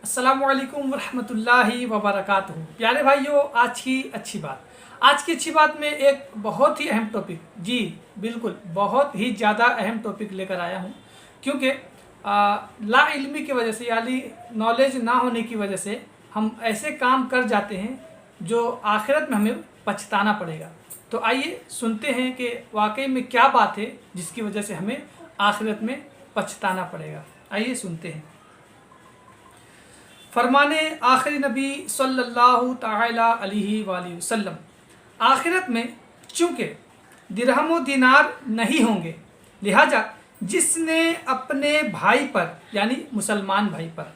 अस्सलामु अलैकुम वरहमतुल्लाहि वबरकातुहू। प्यारे भाइयों, आज की अच्छी बात में एक बहुत ही अहम टॉपिक, जी बिल्कुल बहुत ही ज़्यादा अहम टॉपिक लेकर आया हूँ। क्योंकि ला इल्मी की वजह से यानी नॉलेज ना होने की वजह से हम ऐसे काम कर जाते हैं जो आखिरत में हमें पछताना पड़ेगा। तो आइए सुनते हैं कि वाकई में क्या बात है जिसकी वजह से हमें आखिरत में पछताना पड़ेगा। आइए सुनते हैं। फरमाने आखिरी नबी सल्लल्लाहु ताला अलैहि वसल्लम, आखिरत में चूँकि दिरहम व दिनार नहीं होंगे, लिहाजा जिसने अपने भाई पर यानी मुसलमान भाई पर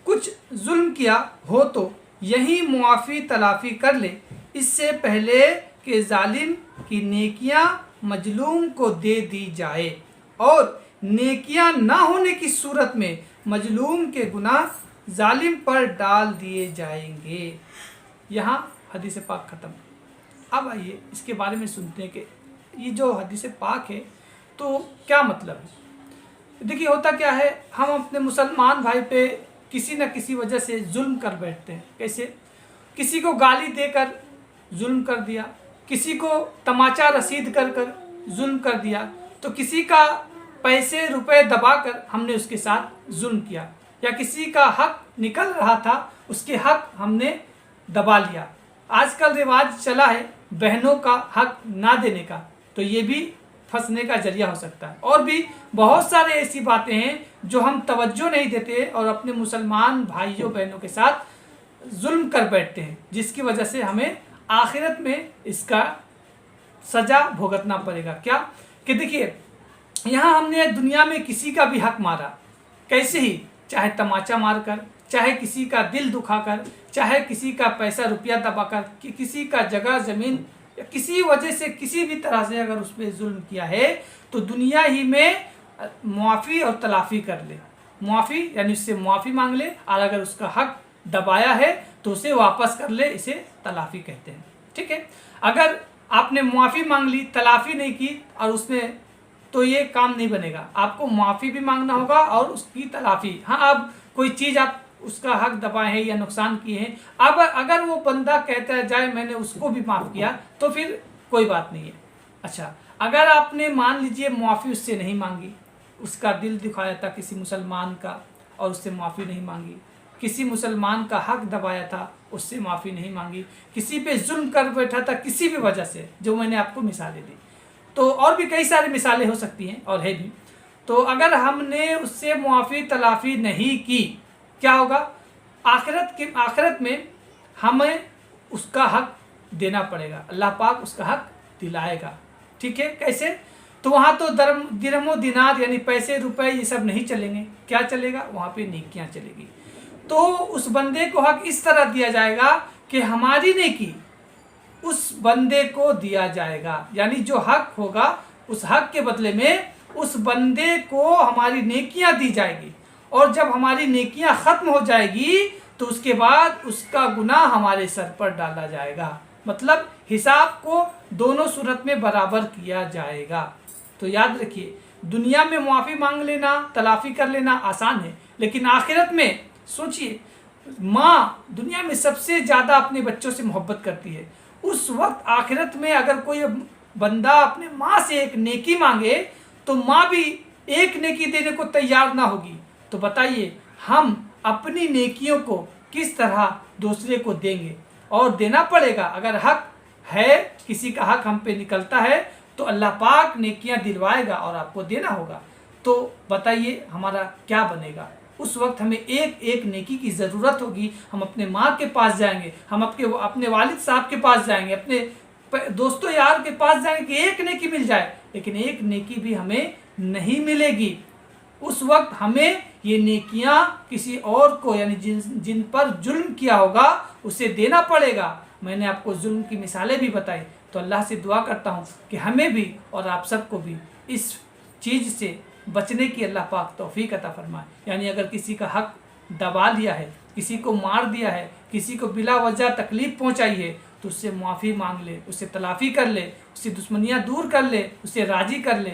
कुछ जुल्म किया हो तो यही मुआफ़ी तलाफ़ी कर ले, इससे पहले कि जालिम की नेकियां मजलूम को दे दी जाए, और नेकियां ना होने की सूरत में मजलूम के गुनाह जालिम पर डाल दिए जाएंगे। यहाँ हदीस पाक ख़त्म। अब आइए इसके बारे में सुनते हैं कि ये जो हदीस पाक है तो क्या मतलब है। देखिए होता क्या है, हम अपने मुसलमान भाई पे किसी न किसी वजह से जुल्म कर बैठते हैं। कैसे? किसी को गाली देकर जुल्म कर दिया, किसी को तमाचा रसीद कर कर जुल्म कर दिया, तो किसी का पैसे रुपए दबाकर हमने उसके साथ जुल्म किया, या किसी का हक निकल रहा था उसके हक हमने दबा लिया। आजकल रिवाज चला है बहनों का हक ना देने का, तो ये भी फंसने का जरिया हो सकता है। और भी बहुत सारे ऐसी बातें हैं जो हम तवज्जो नहीं देते और अपने मुसलमान भाइयों बहनों के साथ जुल्म कर बैठते हैं, जिसकी वजह से हमें आखिरत में इसका सज़ा भुगतना पड़ेगा। क्या कि देखिए, यहाँ हमने दुनिया में किसी का भी हक मारा, कैसे ही, चाहे तमाचा मारकर, चाहे किसी का दिल दुखाकर, चाहे किसी का पैसा रुपया दबाकर, कि किसी का जगह ज़मीन या किसी वजह से किसी भी तरह से अगर उस पर जुल्म किया है तो दुनिया ही में मुआफ़ी और तलाफ़ी कर ले। मुआफ़ी यानी उससे मुआफ़ी मांग ले, और अगर उसका हक दबाया है तो उसे वापस कर ले, इसे तलाफ़ी कहते हैं। ठीक है, अगर आपने मुआफ़ी मांग ली, तलाफ़ी नहीं की और उसने, तो ये काम नहीं बनेगा। आपको मुआफ़ी भी मांगना होगा और उसकी तलाफ़ी। हाँ, अब कोई चीज़ आप उसका हक दबाए हैं या नुकसान किए हैं, अब अगर वो बंदा कहता है जाए मैंने उसको भी माफ़ किया तो फिर कोई बात नहीं है। अच्छा, अगर आपने मान लीजिए मुआफ़ी उससे नहीं मांगी, उसका दिल दुखाया था किसी मुसलमान का और उससे मुआफ़ी नहीं मांगी, किसी मुसलमान का हक दबाया था उससे माफ़ी नहीं मांगी, किसी पे जुल्म कर बैठा था किसी भी वजह से, जो मैंने आपको मिसालें दी, तो और भी कई सारी मिसालें हो सकती हैं और है भी। तो अगर हमने उससे मुआफ़ी तलाफ़ी नहीं की, क्या होगा? आखिरत में हमें उसका हक देना पड़ेगा, अल्लाह पाक उसका हक दिलाएगा। ठीक है, कैसे? तो वहाँ तो दिरहम दिनार यानी पैसे रुपए ये सब नहीं चलेंगे। क्या चलेगा? वहाँ पे नेकियां चलेगी। तो उस बंदे को हक इस तरह दिया जाएगा कि हमारी नेकी उस बंदे को दिया जाएगा, यानी जो हक होगा उस हक के बदले में उस बंदे को हमारी नेकियां दी जाएगी, और जब हमारी नेकियां ख़त्म हो जाएगी तो उसके बाद उसका गुनाह हमारे सर पर डाला जाएगा। मतलब हिसाब को दोनों सूरत में बराबर किया जाएगा। तो याद रखिए, दुनिया में मुआफ़ी मांग लेना, तलाफ़ी कर लेना आसान है, लेकिन आखिरत में सोचिए, माँ दुनिया में सबसे ज़्यादा अपने बच्चों से मोहब्बत करती है। उस वक्त आखिरत में अगर कोई बंदा अपने माँ से एक नेकी मांगे तो माँ भी एक नेकी देने को तैयार ना होगी, तो बताइए हम अपनी नेकियों को किस तरह दूसरे को देंगे? और देना पड़ेगा। अगर हक है, किसी का हक हम पे निकलता है तो अल्लाह पाक नेकियां दिलवाएगा और आपको देना होगा। तो बताइए हमारा क्या बनेगा? उस वक्त हमें एक एक नेकी की ज़रूरत होगी। हम अपने माँ के पास जाएंगे, हम अपने वालिद साहब के पास जाएंगे, अपने दोस्तों यार के पास जाएंगे कि एक नेकी मिल जाए, लेकिन एक नेकी भी हमें नहीं मिलेगी। उस वक्त हमें ये नेकियां किसी और को यानी जिन पर जुल्म किया होगा उसे देना पड़ेगा। मैंने आपको जुल्म की मिसालें भी बताई। तो अल्लाह से दुआ करता हूँ कि हमें भी और आप सबको भी इस चीज़ से बचने की अल्लाह पाक तौफीक अता फरमाए। यानी अगर किसी का हक दबा लिया है, किसी को मार दिया है, किसी को बिला वजह तकलीफ़ पहुँचाई है, तो उससे मुआफ़ी मांग ले, उससे तलाफ़ी कर ले, उससे दुश्मनियाँ दूर कर ले, उससे राज़ी कर ले।